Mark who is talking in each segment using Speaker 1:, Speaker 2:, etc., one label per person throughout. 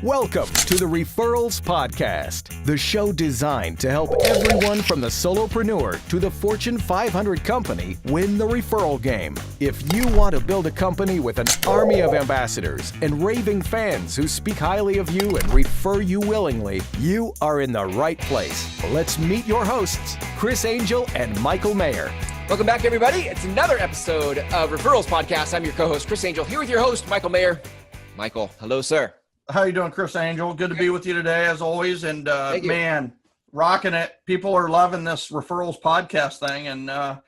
Speaker 1: Welcome to the Referrals Podcast, the show designed to help everyone from the solopreneur to the Fortune 500 company win the referral game. If you want to build a company with an army of ambassadors and raving fans who speak highly of you and refer you willingly, you are in the right place. Let's meet your hosts, Chris Angel and Michael Maher.
Speaker 2: Welcome back, everybody. It's another episode of Referrals Podcast. I'm your co-host, Chris Angel, here with your host, Michael Maher. Michael, hello, sir.
Speaker 3: How you doing, Chris Angel? Good to be with you today, as always. And man, rocking it. People are loving this Referrals Podcast thing. And the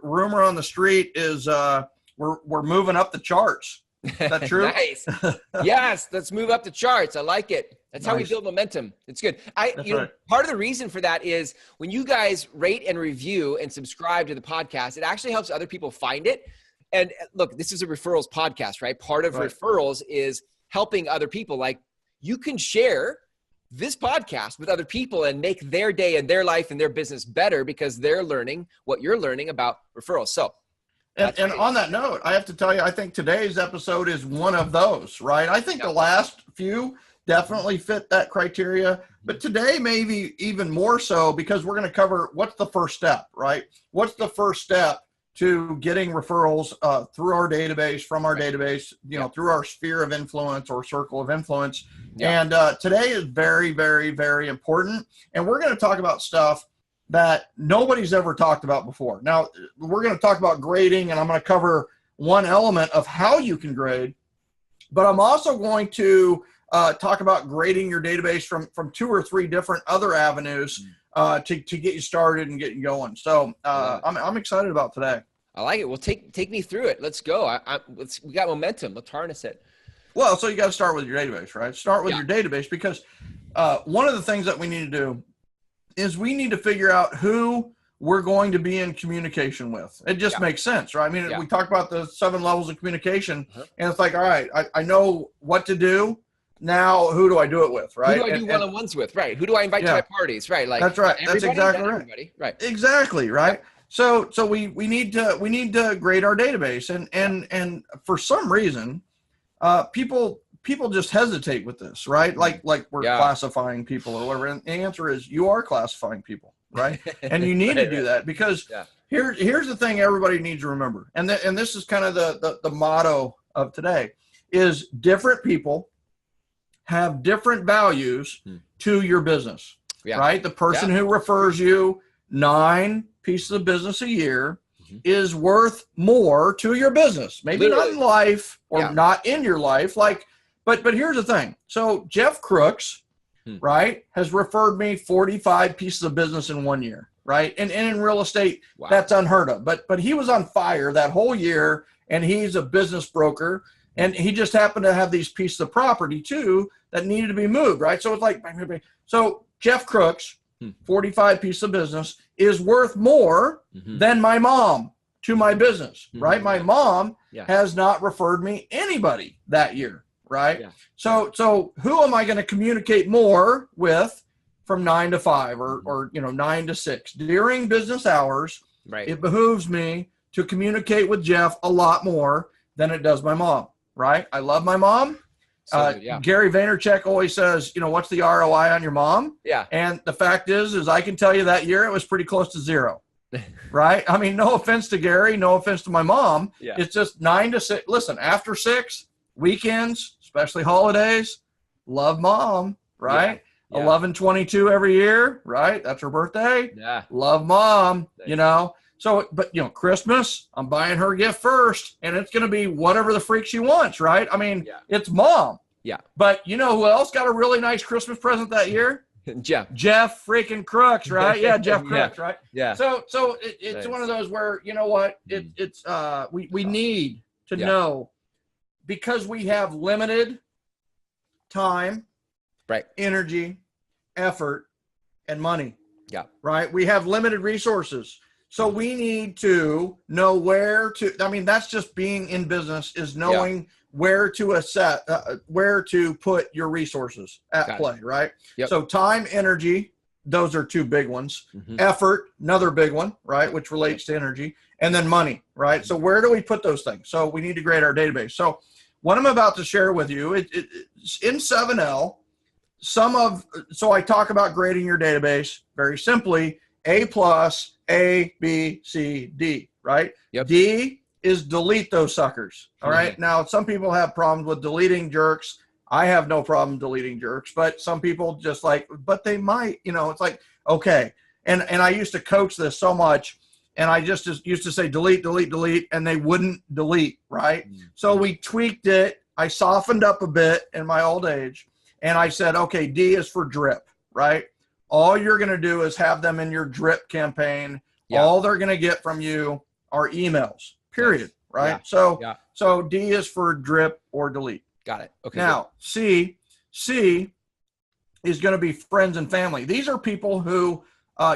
Speaker 3: rumor on the street is we're moving up the charts. Is that true?
Speaker 2: Nice. Yes, let's move up the charts. I like it. That's nice. How we build momentum. It's good. Part of the reason for that is when you guys rate and review and subscribe to the podcast, it actually helps other people find it. And look, this is a referrals podcast, right? Part of referrals is helping other people. Like, you can share this podcast with other people and make their day and their life and their business better because they're learning what you're learning about referrals. So,
Speaker 3: and on that note, I have to tell you, I think today's episode is one of those, right? I think the last few definitely fit that criteria, but today maybe even more so because we're going to cover what's the first step, right? What's the first step to getting referrals through our database, from our database, through our sphere of influence or circle of influence. Yeah. And today is very, very, very important. And we're going to talk about stuff that nobody's ever talked about before. Now, we're going to talk about grading, and I'm going to cover one element of how you can grade. But I'm also going to talk about grading your database from two or three different other avenues to get you started and get you going. So I'm excited about today.
Speaker 2: I like it. Well, take me through it. Let's go. We got momentum. Let's harness it.
Speaker 3: Well, so you got to start with your database, right? Start with your database because one of the things that we need to do is we need to figure out who we're going to be in communication with. It just makes sense, right? I mean, we talk about the 7 levels of communication, and it's like, all right, I know what to do. Now, who do I do it with, right?
Speaker 2: Who do I do one-on-ones with, right? Who do I invite to my parties, right? Like,
Speaker 3: that's right. That's exactly right.
Speaker 2: Right.
Speaker 3: Exactly right. Yep. So we need to grade our database, and for some reason, people just hesitate with this, right? Like we're classifying people or whatever. And the answer is you are classifying people, right? And you need to do that because here's the thing everybody needs to remember, and this is kind of the motto of today is different people have different values to your business, right? The person who refers you 9 pieces of business a year is worth more to your business. Maybe not in life or not in your life. But here's the thing. So Jeff Crooks, right, has referred me 45 pieces of business in 1 year, right? And in real estate, that's unheard of. But he was on fire that whole year, and he's a business broker. And he just happened to have these pieces of property too that needed to be moved, right? So it's like, so Jeff Crooks, 45 pieces of business, is worth more than my mom to my business, right? My mom has not referred me anybody that year, right? So who am I going to communicate more with from 9 to 5 or 9 to 6 during business hours?
Speaker 2: Right.
Speaker 3: It behooves me to communicate with Jeff a lot more than it does my mom. Right. I love my mom. Gary Vaynerchuk always says, what's the ROI on your mom? Yeah. And the fact is I can tell you that year it was pretty close to 0. Right. I mean, no offense to Gary, no offense to my mom. Yeah. It's just 9 to 6. Listen, after 6 weekends, especially holidays, love mom. Right. Yeah. 11/22 every year. Right. That's her birthday. Yeah. Love mom, So, but Christmas, I'm buying her a gift first, and it's going to be whatever the freak she wants, right? I mean, it's mom. Yeah. But you know who else got a really nice Christmas present that year? Jeff freaking Crooks, right? Yeah, Jeff Crooks, right? Yeah. So it's one of those where we need to know because we have limited time, energy, effort, and money. Yeah. Right. We have limited resources. So we need to know where to, that's just being in business is knowing where to put your resources at play, right? Yep. So time, energy, those are 2 big ones. Effort, another big one, right? Which relates to energy, and then money, right? So where do we put those things? So we need to grade our database. So what I'm about to share with you, it's in 7L. So I talk about grading your database very simply, A+, A, B, C, D, right?
Speaker 2: Yep.
Speaker 3: D is delete those suckers. All right. Now, some people have problems with deleting jerks. I have no problem deleting jerks, but some people just but they might, it's like, okay. And I used to coach this so much, and I just used to say, delete, delete, delete, and they wouldn't delete, right? So we tweaked it. I softened up a bit in my old age, and I said, okay, D is for drip, right? All you're going to do is have them in your drip campaign. Yeah. All they're going to get from you are emails, period, yes. Right? Yeah. So D is for drip or delete.
Speaker 2: Got it. Okay.
Speaker 3: Now, good. C is going to be friends and family. These are people who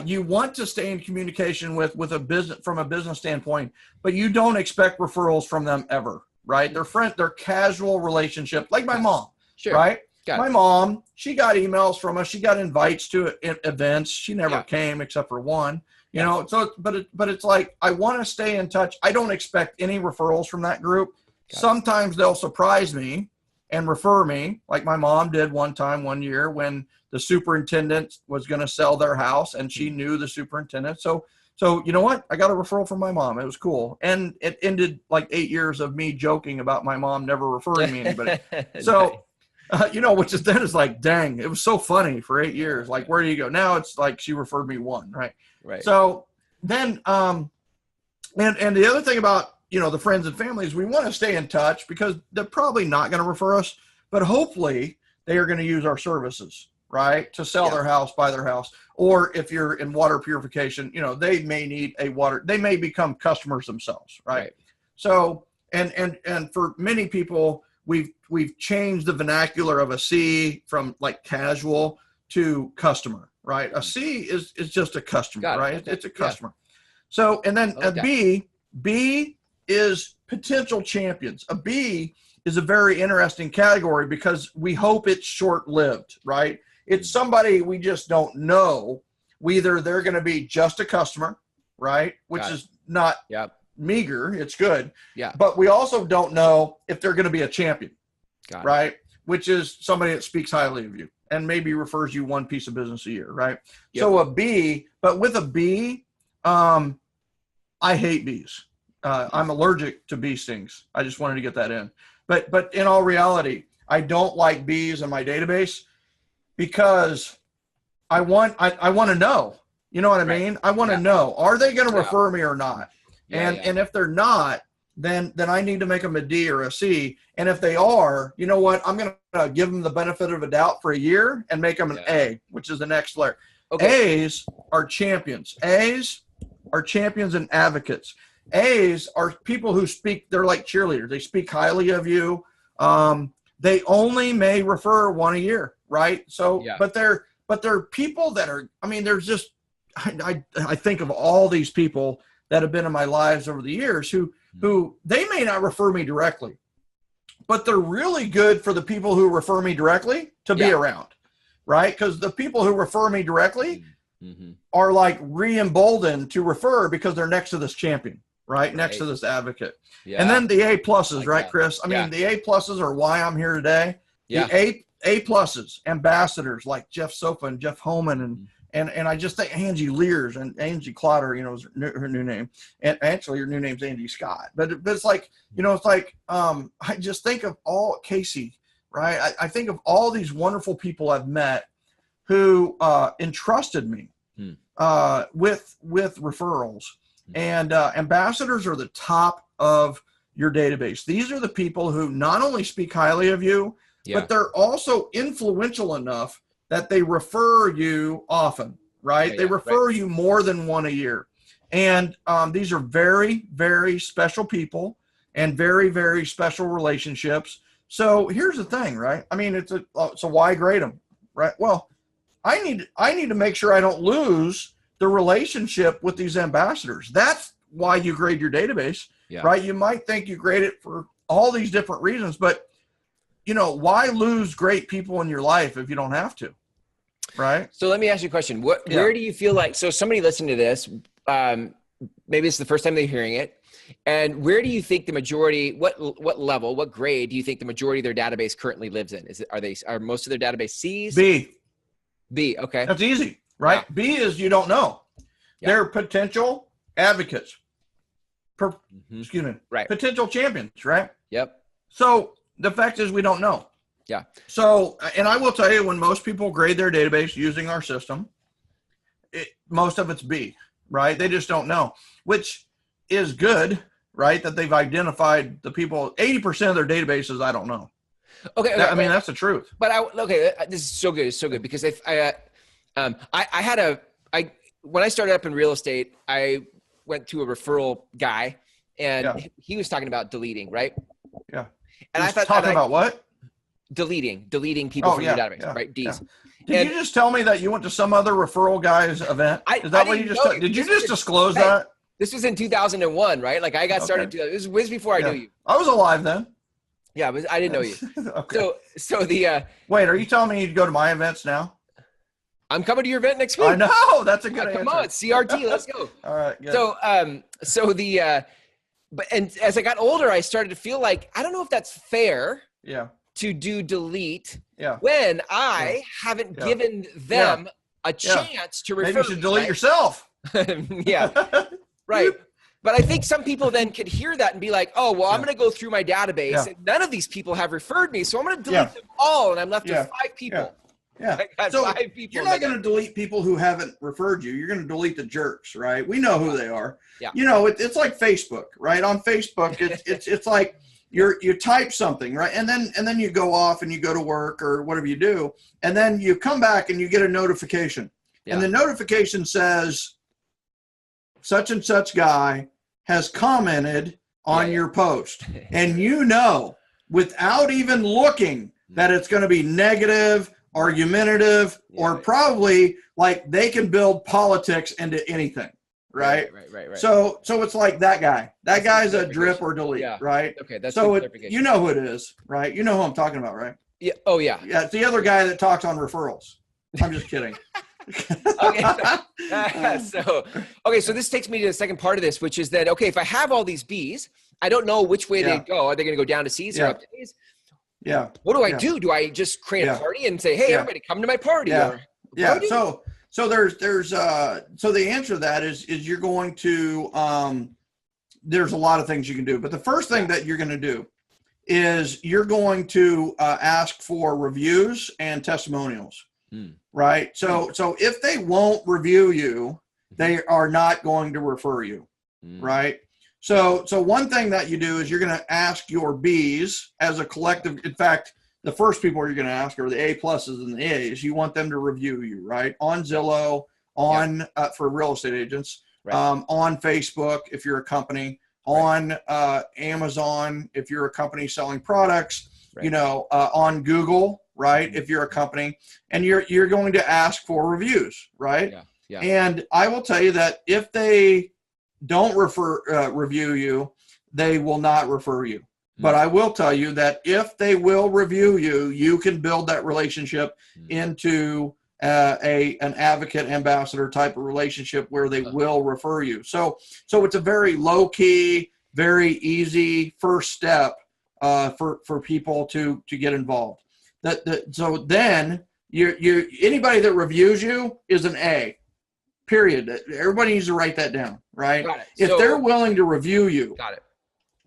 Speaker 3: you want to stay in communication with a business from a business standpoint, but you don't expect referrals from them ever, right? They're casual relationship, like my mom, sure. Right? My mom, she got emails from us. She got invites to events. She never came except for one, you know, so, but it's like, I want to stay in touch. I don't expect any referrals from that group. Sometimes they'll surprise me and refer me, like my mom did one year when the superintendent was going to sell their house and she knew the superintendent. So you know what? I got a referral from my mom. It was cool. And it ended like 8 years of me joking about my mom never referring me anybody. So, which is then is like, dang, it was so funny for 8 years. Like, where do you go? Now it's like she referred me one, right?
Speaker 2: Right.
Speaker 3: So then, and the other thing about, the friends and families, we want to stay in touch because they're probably not going to refer us, but hopefully they are going to use our services, right? To sell their house, buy their house. Or if you're in water purification, they may need they may become customers themselves, right? So, and for many people, we've changed the vernacular of a C from like casual to customer, right? A C is just a customer, right? Okay. It's a customer. So, and then a B is potential champions. A B is a very interesting category because we hope it's short-lived, right? It's somebody we just don't know. Either they're going to be just a customer, right? Which is not meager. It's good. Yeah. But we also don't know if they're going to be a champion, right? Which is somebody that speaks highly of you and maybe refers you one piece of business a year, right? Yep. So a B, but with a B, I hate bees. I'm allergic to bee stings. I just wanted to get that in. But in all reality, I don't like bees in my database because I want to know. You know what I mean? I want to know, are they going to refer me or not? And if they're not, then I need to make them a D or a C. And if they are, you know what? I'm going to give them the benefit of a doubt for a year and make them an A, which is the next layer. Okay. A's are champions. A's are champions and advocates. A's are people who speak, they're like cheerleaders. They speak highly of you. They only may refer one a year, right? So, but they're people that are, there's just, I think of all these people that have been in my lives over the years who they may not refer me directly, but they're really good for the people who refer me directly to be around, right? Because the people who refer me directly are like re-emboldened to refer because they're next to this champion. Right next to this advocate. And then the A pluses, right, Chris? The A pluses are why I'm here today. The A pluses, ambassadors like Jeff Sofa and Jeff Holman and I just think Angie Lears and Angie Clotter, is her new name. And actually her new name's Angie Scott. But it's like, I just think of all Casey, right? I think of all these wonderful people I've met who entrusted me with referrals. And ambassadors are the top of your database. These are the people who not only speak highly of you, but they're also influential enough that they refer you often, right? They refer you more than one a year. And these are very, very special people and very, very special relationships. So here's the thing, right? So why grade them, right? Well, I need to make sure I don't lose the relationship with these ambassadors. That's why you grade your database, right? You might think you grade it for all these different reasons, but why lose great people in your life if you don't have to, right?
Speaker 2: So let me ask you a question. Where do you feel like, so somebody listening to this, maybe it's the first time they're hearing it. And where do you think the majority, what level, what grade do you think the majority of their database currently lives in? Are most of their database C's? B, okay.
Speaker 3: That's easy, right? Yeah. B is you don't know. Yeah. They're potential advocates. Excuse me.
Speaker 2: Right.
Speaker 3: Potential champions, right?
Speaker 2: Yep.
Speaker 3: So the fact is we don't know.
Speaker 2: Yeah.
Speaker 3: So, and I will tell you, when most people grade their database using our system, most of it's B, right? They just don't know, which is good, right? That they've identified the people. 80% of their databases, I don't know.
Speaker 2: Okay.
Speaker 3: I mean, that's the truth.
Speaker 2: But this is so good. It's so good because when I started up in real estate, I went to a referral guy, and he was talking about deleting, right?
Speaker 3: Yeah.
Speaker 2: And I thought
Speaker 3: talking about what?
Speaker 2: Deleting people from your database, right? D's.
Speaker 3: Yeah. Did you just tell me that you went to some other referral guy's event? Is that what you just did? You just disclose that?
Speaker 2: This was in 2001, right? Like I got started. This was before I knew you.
Speaker 3: I was alive then.
Speaker 2: Yeah, but I didn't know you.
Speaker 3: Okay.
Speaker 2: So the
Speaker 3: wait, are you telling me you'd go to my events now?
Speaker 2: I'm coming to your event next week.
Speaker 3: I know, that's a good answer.
Speaker 2: Come on, CRT, let's go.
Speaker 3: All right. Good.
Speaker 2: But as I got older, I started to feel like I don't know if that's fair.
Speaker 3: Yeah.
Speaker 2: To do delete when I haven't given them a chance to refer.
Speaker 3: Maybe you should delete yourself.
Speaker 2: Yeah. Right. But I think some people then could hear that and be like, oh, well, I'm going to go through my database and none of these people have referred me. So I'm going to delete them all. And I'm left with 5 people.
Speaker 3: Yeah. So 5 people. You're not going to delete people who haven't referred you. You're going to delete the jerks, right? We know who they are.
Speaker 2: Yeah.
Speaker 3: You know, it's like Facebook, right? On Facebook, it's like you type something, right? And then you go off and you go to work or whatever you do. And then you come back and you get a notification. Yeah. And the notification says, such and such guy has commented on your post. And you know, without even looking, that it's going to be negative, argumentative, or probably like they can build politics into anything, right? Right. So it's like that guy. That guy's a drip or delete, right? Okay, that's so you know who it is, right? You know who I'm talking about, right?
Speaker 2: Yeah. Oh yeah.
Speaker 3: Yeah, it's the other guy that talks on referrals. I'm just kidding.
Speaker 2: So this takes me to the second part of this, which is that, okay, if I have all these B's, I don't know which way they go. Are they going to go down to C's or up to A's?
Speaker 3: Yeah.
Speaker 2: What do I do? Do I just create a party and say, hey, everybody come to my party?
Speaker 3: So the answer to that is you're going to, there's a lot of things you can do, but the first thing that you're going to do is you're going to ask for reviews and testimonials. Right. So if they won't review you, they are not going to refer you. Right. So one thing that you do is you're going to ask your B's as a collective. In fact, the first people you're going to ask are the A pluses and the A's. You want them to review you, right? On Zillow, for real estate agents, on Facebook, if you're a company, on Amazon, if you're a company selling products, on Google, right? If you're a company, and you're going to ask for reviews, right? Yeah. And I will tell you that if they don't review you, they will not refer you. But I will tell you that if they will review you, you can build that relationship into an advocate ambassador type of relationship where they will refer you. So it's a very low key, very easy first step for people to get involved. So then you anybody that reviews you is an A, period. Everybody needs to write that down, right? If they're willing to review you.
Speaker 2: Got it.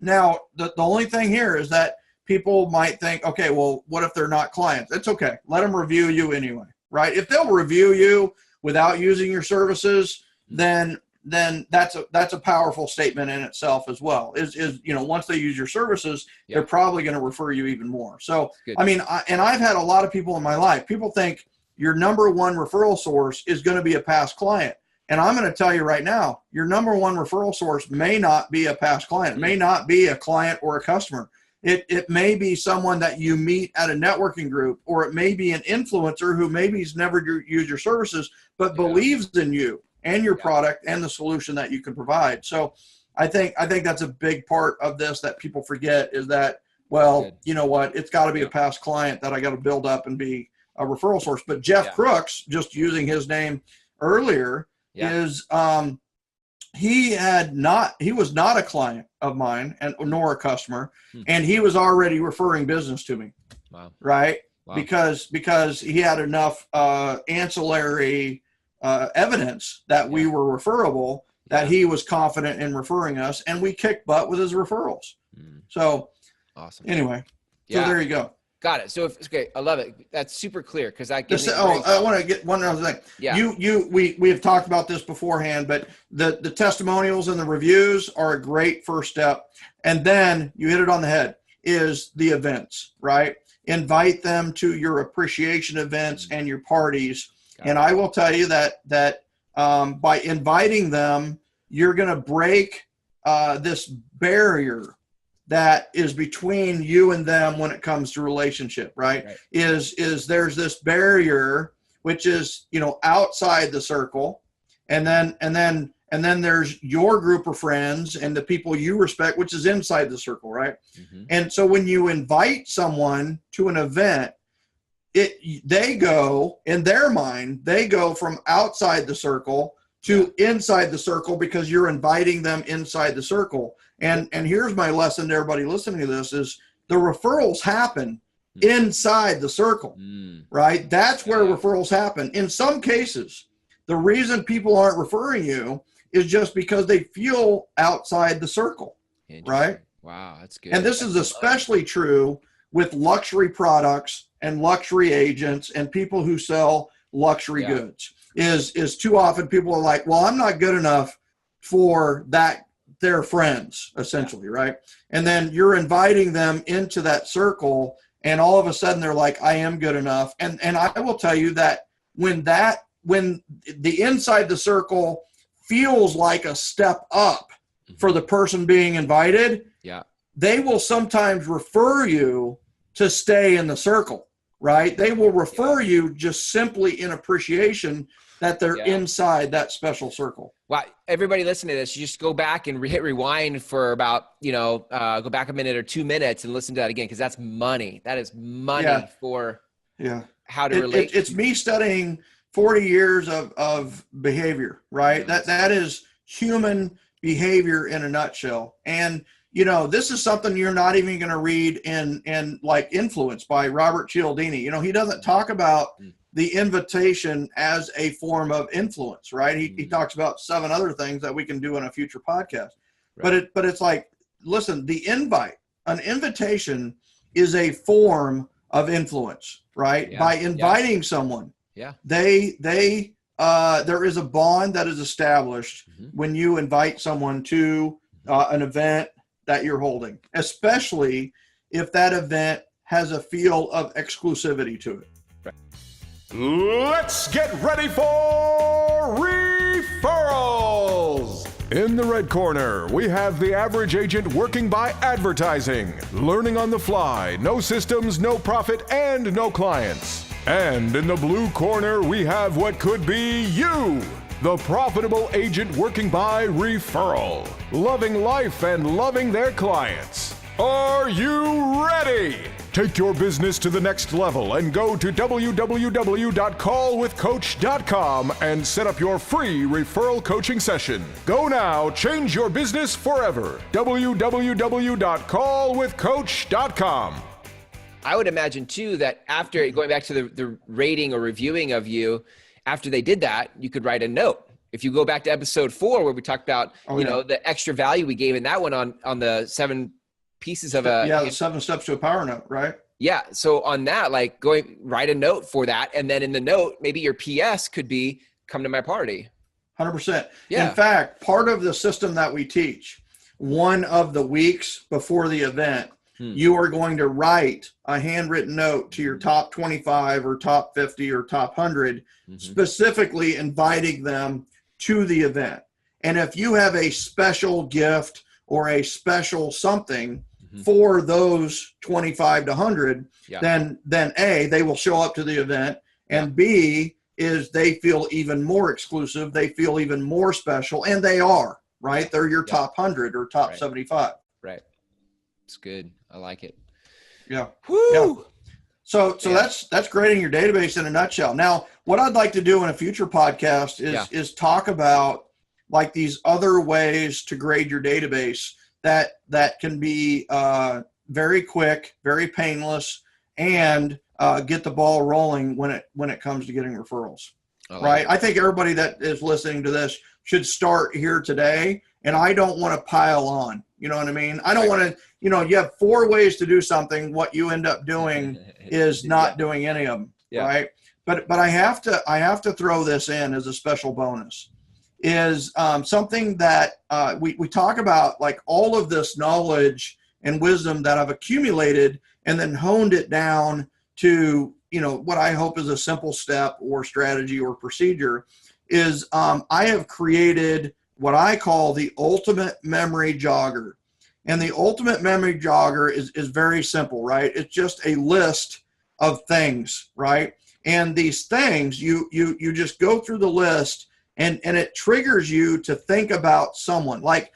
Speaker 3: Now, the only thing here is that people might think, okay, well, what if they're not clients? It's okay. Let them review you anyway, right? If they'll review you without using your services, then that's a powerful statement in itself as well. Once they use your services, they're probably going to refer you even more. So, I mean, I've had a lot of people in my life, people think your number one referral source is going to be a past client. And I'm going to tell you right now, your number one referral source may not be a past client. It may not be a client or a customer. It may be someone that you meet at a networking group, or it may be an influencer who maybe's never used your services, but believes in you and your product and the solution that you can provide. So I think that's a big part of this that people forget, is that, well, you know what, it's got to be a past client that I got to build up and be a referral source. But Jeff Crooks, just using his name earlier, is he was not a client of mine nor a customer, and he was already referring business to me.
Speaker 2: Wow.
Speaker 3: Right.
Speaker 2: Wow.
Speaker 3: Because he had enough ancillary evidence that we were referable, that he was confident in referring us, and we kicked butt with his referrals. So
Speaker 2: awesome.
Speaker 3: Anyway, so there you go.
Speaker 2: Got it. So okay, I love it. That's super clear because I
Speaker 3: want to get one other thing. Yeah. We have talked about this beforehand, but the testimonials and the reviews are a great first step. And then you hit it on the head is the events, right? Invite them to your appreciation events and your parties. And I will tell you that by inviting them, you're going to break this barrier that is between you and them when it comes to relationship, right? Is there's this barrier which is, outside the circle, and then there's your group of friends and the people you respect, which is inside the circle, right? And so when you invite someone to an event, they go, in their mind, they go from outside the circle to inside the circle because you're inviting them inside the circle. And here's my lesson to everybody listening to this is the referrals happen inside the circle, right? That's where referrals happen. In some cases, the reason people aren't referring you is just because they feel outside the circle, right?
Speaker 2: Wow, that's good.
Speaker 3: And this is especially true with luxury products and luxury agents and people who sell luxury goods. Is too often people are like, well, I'm not good enough for that, their friends, essentially, right? And then you're inviting them into that circle, and all of a sudden they're like, I am good enough. And I will tell you that when the inside the circle feels like a step up for the person being invited, they will sometimes refer you to stay in the circle, right? They will refer you just simply in appreciation that they're inside that special circle.
Speaker 2: Wow. Everybody listening to this, you just go back and hit rewind for about, go back a minute or 2 minutes and listen to that again, because that's money. That is money for how to relate.
Speaker 3: It's me studying 40 years of behavior, right? That is human behavior in a nutshell. And, this is something you're not even going to read in like Influence by Robert Cialdini. He doesn't talk about the invitation as a form of influence, right? He talks about 7 other things that we can do in a future podcast. Right. But it's like, listen, an invitation is a form of influence, right? By inviting someone, there is a bond that is established when you invite someone to an event that you're holding, especially if that event has a feel of exclusivity to it.
Speaker 1: Let's get ready for referrals. In the red corner, we have the average agent working by advertising, learning on the fly, no systems, no profit, and no clients. And in the blue corner, we have what could be you, the profitable agent working by referral, loving life and loving their clients. Are you ready? Take your business to the next level and go to www.callwithcoach.com and set up your free referral coaching session. Go now, change your business forever. www.callwithcoach.com.
Speaker 2: I would imagine too that after going back to the rating or reviewing of you, after they did that, you could write a note. If you go back to episode 4 where we talked about the extra value we gave in that one on the 7 pieces of
Speaker 3: the 7 steps to a power note, right?
Speaker 2: Yeah. So on that, like write a note for that. And then in the note, maybe your PS could be come to my party.
Speaker 3: 100%. Yeah. In fact, part of the system that we teach, one of the weeks before the event, you are going to write a handwritten note to your top 25 or top 50 or top 100, specifically inviting them to the event. And if you have a special gift or a special something for those 25 to 100, then A, they will show up to the event, and B, is they feel even more exclusive, they feel even more special, and they are, right? They're your top 100 or top 75.
Speaker 2: Right. It's good. I like it.
Speaker 3: Yeah. Woo! Yeah. So that's grading your database in a nutshell. Now, what I'd like to do in a future podcast is talk about like these other ways to grade your database that can be very quick, very painless, and get the ball rolling when it comes to getting referrals. Right? I think everybody that is listening to this should start here today. And I don't want to pile on. You know what I mean? I don't want to, you have 4 ways to do something. What you end up doing is not doing any of them. Right? But I have to throw this in as a special bonus. Is something that we talk about, like all of this knowledge and wisdom that I've accumulated and then honed it down to, what I hope is a simple step or strategy or procedure is I have created what I call the ultimate memory jogger. And the ultimate memory jogger is very simple, right? It's just a list of things, right? And these things, you just go through the list and it triggers you to think about someone. Like,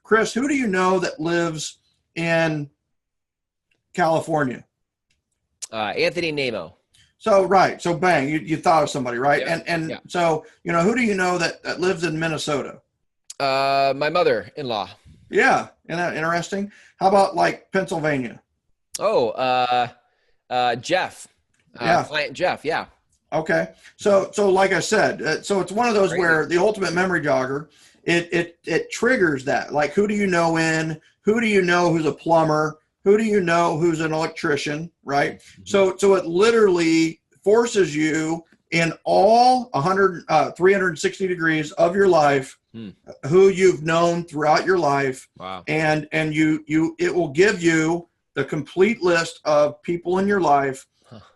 Speaker 3: Chris, who do you know that lives in California?
Speaker 2: Anthony Nemo.
Speaker 3: So, right. So bang, you thought of somebody, right? Yeah. So, who do you know that lives in Minnesota?
Speaker 2: My mother-in-law.
Speaker 3: Yeah. Isn't that interesting? How about like Pennsylvania?
Speaker 2: Oh, Jeff. Client Jeff. Yeah.
Speaker 3: Okay. So like I said, so it's one of those where the ultimate memory jogger, it triggers that. Like, who do you know who do you know who's a plumber? Who do you know who's an electrician, right? Mm-hmm. So it literally forces you in all 360 degrees of your life, who you've known throughout your life.
Speaker 2: Wow.
Speaker 3: And it will give you the complete list of people in your life.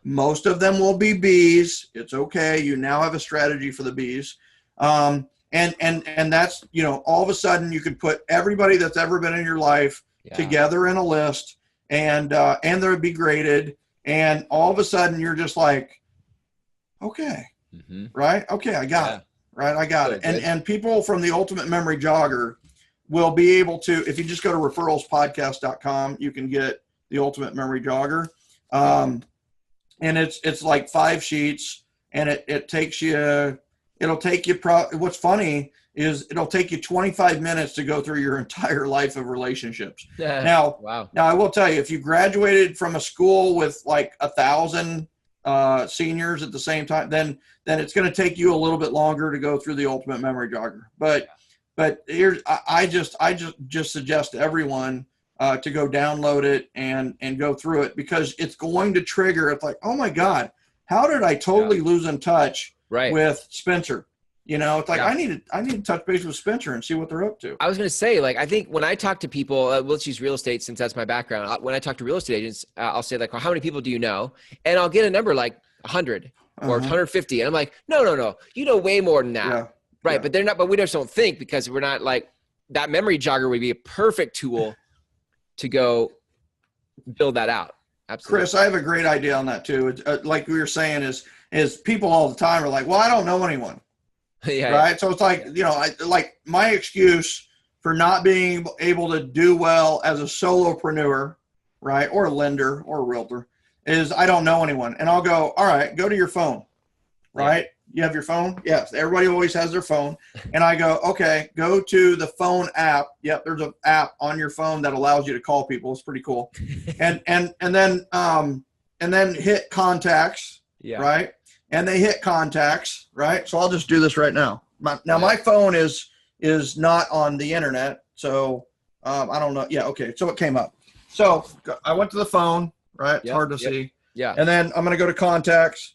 Speaker 3: Most of them will be B's. It's okay. You now have a strategy for the B's. And that's, all of a sudden you can put everybody that's ever been in your life together in a list, and they would be graded. And all of a sudden you're just like, okay, right? Okay, I got it. Right, I got it. And people from the Ultimate Memory Jogger will be able to, if you just go to referralspodcast.com, you can get the Ultimate Memory Jogger. And it's like 5 sheets, and it takes you, what's funny is it'll take you 25 minutes to go through your entire life of relationships. Now, I will tell you, if you graduated from a school with like 1,000 seniors at the same time, then it's going to take you a little bit longer to go through the Ultimate Memory Jogger. But here's, I just suggest to everyone to go download it and go through it, because it's going to trigger. It's like, oh my God, how did I totally lose in touch with Spencer? It's like, I need to touch base with Spencer and see what they're up to.
Speaker 2: I was going to say, like, I think when I talk to people, let's use real estate since that's my background. When I talk to real estate agents, I'll say like, well, how many people do you know? And I'll get a number like 100 or 150. And I'm like, no. You know way more than that. Yeah. Right. Yeah. But they're not, but we just don't think, because we're not like, that memory jogger would be a perfect tool to go build that out. Absolutely.
Speaker 3: Chris, I have a great idea on that too. Like we were saying is people all the time are like, well, I don't know anyone. Right. So it's like, like my excuse for not being able to do well as a solopreneur, right, or a lender or a realtor, is I don't know anyone. And I'll go, all right, go to your phone, right? Yeah. You have your phone? Yes. Everybody always has their phone. And I go, okay, go to the phone app. Yep. There's an app on your phone that allows you to call people. It's pretty cool. And then hit contacts, right? And they hit contacts, right? So I'll just do this right now. My phone is not on the internet, so I don't know. Yeah, okay. So it came up. So I went to the phone, right? It's hard to see.
Speaker 2: Yeah.
Speaker 3: And then I'm going to go to contacts,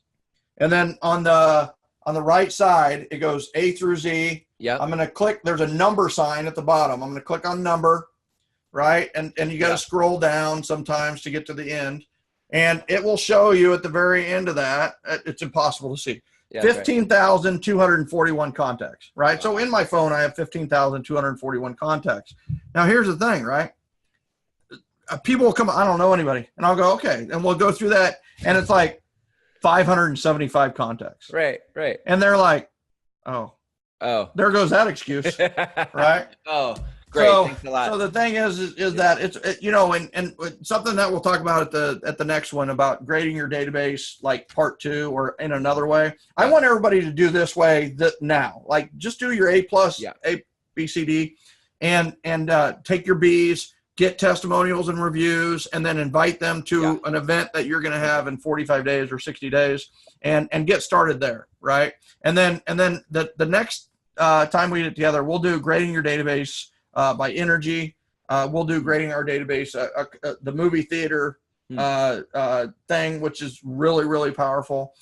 Speaker 3: and then on the right side it goes A through Z. Yeah. I'm going to click. There's a number sign at the bottom. I'm going to click on number, right? And you got to scroll down sometimes to get to the end. And it will show you at the very end of that, it's impossible to see, 15,241 contacts, right? Wow. So in my phone, I have 15,241 contacts. Now, here's the thing, right? People will come, I don't know anybody. And I'll go, okay. And we'll go through that. And it's like 575 contacts.
Speaker 2: Right.
Speaker 3: And they're like, oh, there goes that excuse, right?
Speaker 2: Oh, Great. Thanks a lot.
Speaker 3: So the thing is that and something that we'll talk about at the next one about grading your database, like part 2 or in another way. Yeah. I want everybody to do this way now. Like just do your A+, A, B, C, D, and take your Bs, get testimonials and reviews, and then invite them to an event that you're going to have in 45 days or 60 days, and get started there, right? And then the next time we get together, we'll do grading your database by energy. We'll do grading our database, the movie theater thing, which is really, really powerful.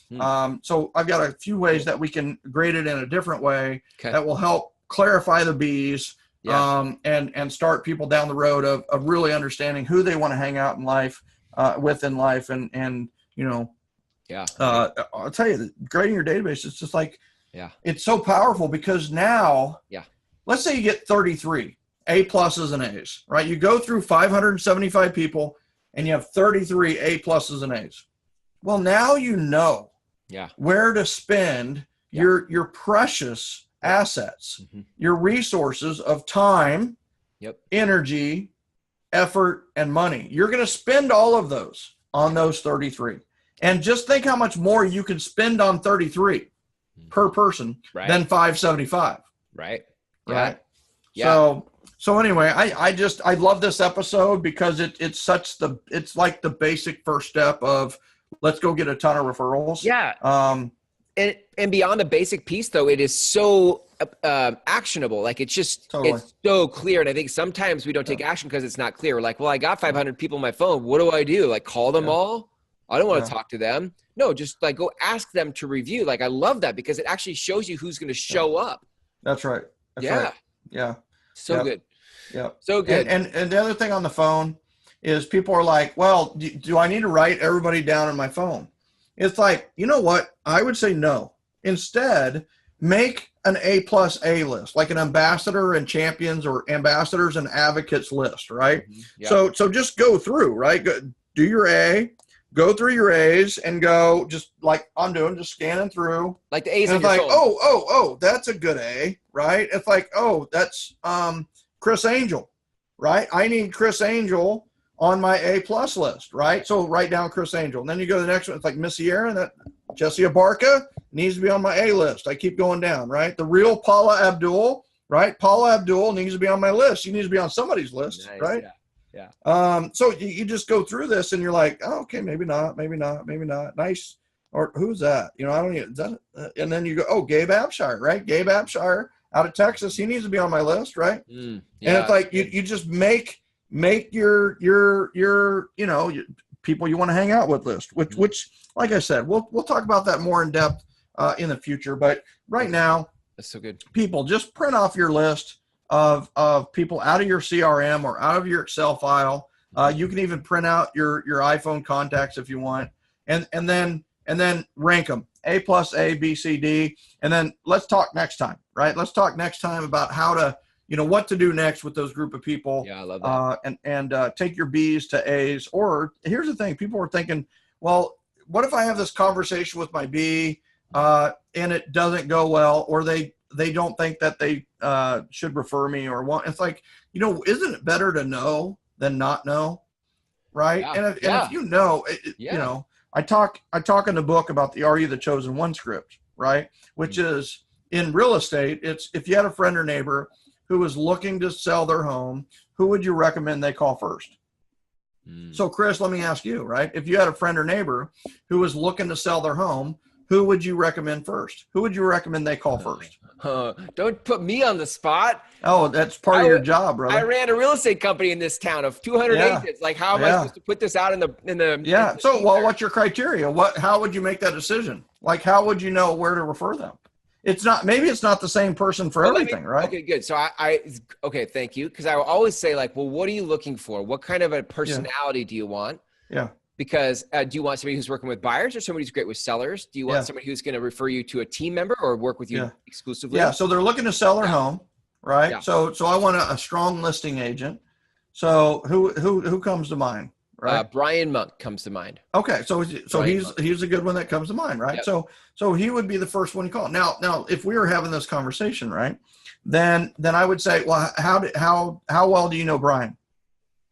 Speaker 3: So I've got a few ways that we can grade it in a different way that will help clarify the Bs. And start people down the road of really understanding who they want to hang out in life, with in life. And I'll tell you, grading your database, it's just like, it's so powerful because now, let's say you get 33 A+ and A's, right? You go through 575 people and you have 33 A+ and A's. Well, now you know where to spend your precious assets, your resources of time, energy, effort, and money. You're going to spend all of those on those 33. And just think how much more you can spend on 33 per person than 575.
Speaker 2: Right.
Speaker 3: Yeah. So anyway, I love this episode because it's like the basic first step of let's go get a ton of referrals.
Speaker 2: Yeah. And beyond the basic piece, though, it is so actionable. Like it's just, it's so clear. And I think sometimes we don't take action because it's not clear. We're like, well, I got 500 people on my phone. What do I do? Like call them all? I don't want to talk to them. No, just like go ask them to review. Like I love that because it actually shows you who's going to show up.
Speaker 3: That's right. Right. Yeah.
Speaker 2: So good.
Speaker 3: Yeah.
Speaker 2: So good.
Speaker 3: And the other thing on the phone is people are like, well, do I need to write everybody down on my phone? It's like, you know what? I would say no. Instead, make an A+ A list, like an ambassador and champions or ambassadors and advocates list, right? So just go through, right? Do your A, go through your A's and go just like I'm doing, just scanning through.
Speaker 2: Like the A's
Speaker 3: and
Speaker 2: on your
Speaker 3: it's like,
Speaker 2: phone.
Speaker 3: oh, that's a good A, right? It's like, oh, that's Chris Angel, right? I need Chris Angel on my A+ list, right? So write down Chris Angel. And then you go to the next one. It's like Miss Sierra, that Jesse Abarca needs to be on my A list. I keep going down, right? The real Paula Abdul, right? Paula Abdul needs to be on my list. She needs to be on somebody's list, right? Yeah. So you just go through this and you're like, oh, okay, maybe not. Nice. Or who's that? You know, I don't need that. And then you go, oh, Gabe Abshire, right? Gabe Abshire out of Texas. He needs to be on my list, right? And it's like, you just make your people you want to hang out with list, which like I said, we'll talk about that more in depth in the future. But right now,
Speaker 2: that's so good. People, just
Speaker 3: print off your list of people out of your CRM or out of your Excel file. You can even print out your iPhone contacts if you want, and then rank them A+, A, B, C, D, and then let's talk next time, right? Let's talk next time about how to, what to do next with those group of people.
Speaker 2: Yeah, I love that.
Speaker 3: And take your B's to A's. Or here's the thing: people are thinking, well, what if I have this conversation with my B and it doesn't go well, or they don't think that they should refer me or want? It's like, isn't it better to know than not know, right?
Speaker 2: Yeah.
Speaker 3: And if you know, I talk in the book about the Are You the Chosen One script, right? Which is in real estate. It's if you had a friend or neighbor who was looking to sell their home, who would you recommend they call first? So Chris, let me ask you, right? If you had a friend or neighbor who was looking to sell their home, who would you recommend first? Who would you recommend they call first?
Speaker 2: Don't put me on the spot.
Speaker 3: Oh, that's part of your job, brother.
Speaker 2: I ran a real estate company in this town of 200 agents. Like, how am I supposed to put this out in the?
Speaker 3: Yeah. So, what's your criteria? How would you make that decision? Like, how would you know where to refer them? Maybe it's not the same person for everything, right?
Speaker 2: Okay, good. So okay, thank you. Because I will always say, like, well, what are you looking for? What kind of a personality do you want?
Speaker 3: Yeah.
Speaker 2: Because do you want somebody who's working with buyers or somebody who's great with sellers? Do you want somebody who's going to refer you to a team member or work with you exclusively?
Speaker 3: Yeah. So they're looking to sell their home, right? Yeah. So I want a strong listing agent. So who comes to mind, right?
Speaker 2: Brian Monk comes to mind.
Speaker 3: Okay, so he's a good one that comes to mind, right?
Speaker 2: Yep.
Speaker 3: So he would be the first one you call. Now, if we were having this conversation, right, then I would say, well, how well do you know Brian?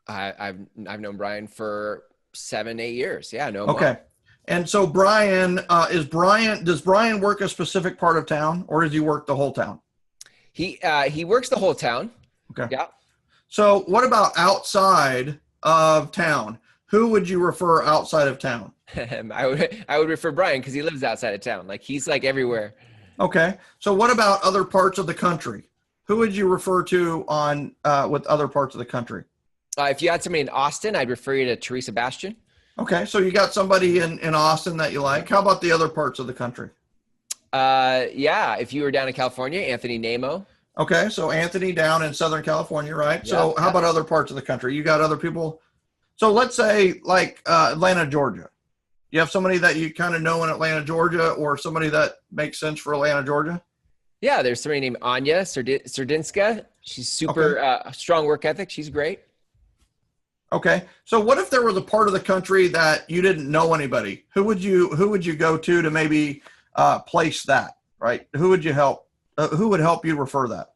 Speaker 2: I've known Brian for 7-8 years. Yeah, I know him.
Speaker 3: Okay, well. And so Brian does Brian work a specific part of town, or does he work the whole town?
Speaker 2: He works the whole town.
Speaker 3: Okay.
Speaker 2: Yeah.
Speaker 3: So what about outside of town? Who would you refer outside of town?
Speaker 2: I would refer Brian because he lives outside of town. Like he's like everywhere.
Speaker 3: Okay. So what about other parts of the country? Who would you refer to on with other parts of the country?
Speaker 2: If you had somebody in Austin, I'd refer you to Teresa Bastian.
Speaker 3: Okay. So you got somebody in Austin that you like. How about the other parts of the country?
Speaker 2: Yeah. If you were down in California, Anthony Nemo.
Speaker 3: Okay. So Anthony down in Southern California, right?
Speaker 2: Yeah,
Speaker 3: so how about other parts of the country? You got other people. So let's say like Atlanta, Georgia. You have somebody that you kind of know in Atlanta, Georgia, or somebody that makes sense for Atlanta, Georgia?
Speaker 2: Yeah, there's somebody named Anya Serdinska. She's super strong work ethic. She's great.
Speaker 3: Okay. So what if there was a part of the country that you didn't know anybody? Who would you go to maybe place that, right? Who would you help? Who would help you refer that?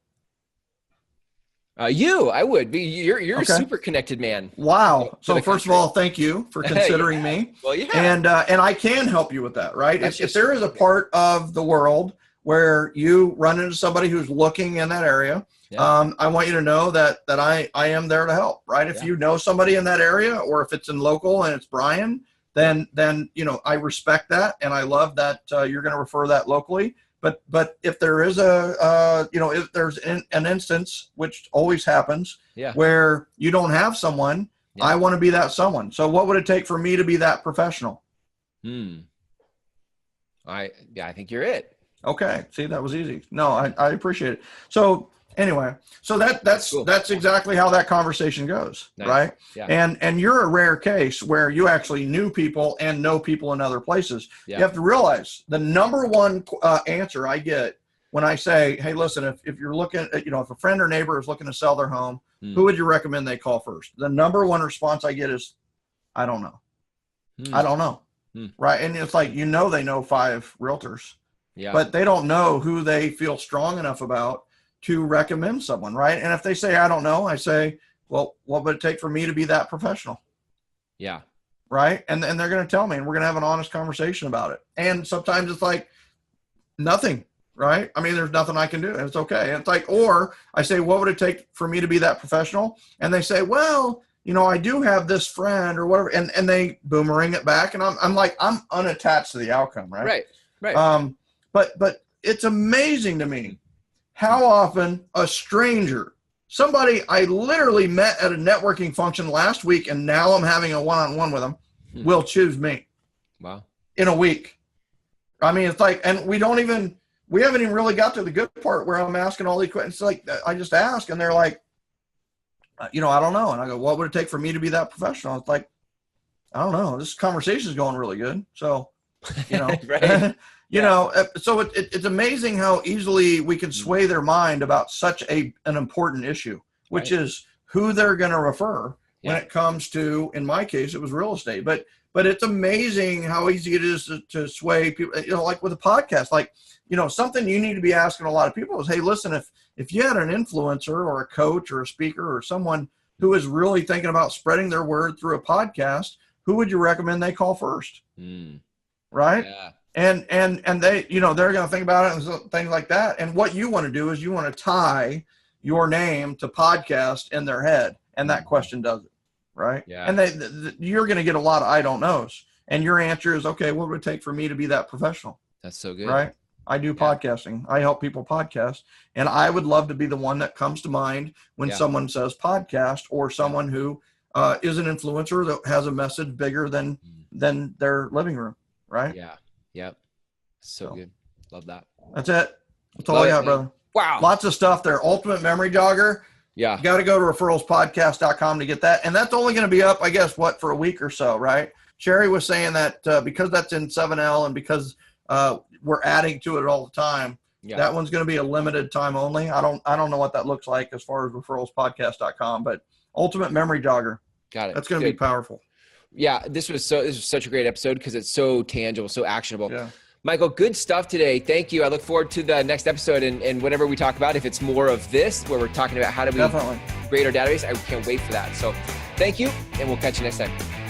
Speaker 2: I would be. You're a super connected man.
Speaker 3: Wow. So first of all, thank you for considering me.
Speaker 2: Well, yeah.
Speaker 3: And I can help you with that, right? If there is a part of the world where you run into somebody who's looking in that area, I want you to know that I am there to help, right? If you know somebody in that area, or if it's in local and it's Brian, then I respect that, and I love that you're going to refer that locally. But if there is if there's an instance, which always happens, where you don't have someone, I want to be that someone. So what would it take for me to be that professional?
Speaker 2: I think you're it.
Speaker 3: Okay. See, that was easy. No, I appreciate it. So anyway, so that's cool. That's exactly how that conversation goes. Nice. Right. Yeah. And you're a rare case where you actually knew people and know people in other places. Yeah. You have to realize the number one answer I get when I say, hey, listen, if you're looking at, if a friend or neighbor is looking to sell their home, who would you recommend they call first? The number one response I get is, I don't know. I don't know. Right. And it's like, they know 5 realtors, but they don't know who they feel strong enough about to recommend someone. Right. And if they say, I don't know, I say, well, what would it take for me to be that professional? Yeah. Right. And they're going to tell me, and we're going to have an honest conversation about it. And sometimes it's like nothing. Right. I mean, there's nothing I can do, and it's okay. And it's like, or I say, what would it take for me to be that professional? And they say, well, I do have this friend or whatever. And they boomerang it back. And I'm like, I'm unattached to the outcome. Right. Right. But it's amazing to me how often a stranger, somebody I literally met at a networking function last week, and now I'm having a one-on-one with them, will choose me. Wow. In a week. I mean, it's like, and we haven't even really got to the good part where I'm asking all these questions. Like, I just ask, and they're like, I don't know. And I go, what would it take for me to be that professional? It's like, I don't know. This conversation is going really good. So, right. So it's amazing how easily we can sway their mind about such an important issue, which is who they're going to refer when it comes to, in my case, it was real estate. But it's amazing how easy it is to sway people, like with a podcast, something you need to be asking a lot of people is, hey, listen, if you had an influencer or a coach or a speaker or someone who is really thinking about spreading their word through a podcast, who would you recommend they call first? Right. Yeah. And they, they're going to think about it and things like that. And what you want to do is you want to tie your name to podcast in their head. And that question does it. Right. Yeah. And you're going to get a lot of I don't knows. And your answer is, okay, what would it take for me to be that professional? That's so good. Right. I do podcasting. I help people podcast. And I would love to be the one that comes to mind when someone says podcast, or someone who is an influencer that has a message bigger than their living room. Right. Yeah. Yep. So good. Love that. That's it. That's all I got, brother. Wow. Lots of stuff there. Ultimate Memory Jogger. Yeah. You got to go to referralspodcast.com to get that. And that's only going to be up, I guess, for a week or so, right? Sherry was saying that because that's in 7L and because we're adding to it all the time, that one's going to be a limited time only. I don't know what that looks like as far as referralspodcast.com, but Ultimate Memory Jogger. Got it. That's going to be powerful.
Speaker 2: Yeah, this was such a great episode because it's so tangible, so actionable.
Speaker 3: Yeah.
Speaker 2: Michael, good stuff today. Thank you. I look forward to the next episode and whatever we talk about. If it's more of this, where we're talking about how do we grade our database, I can't wait for that. So thank you, and we'll catch you next time.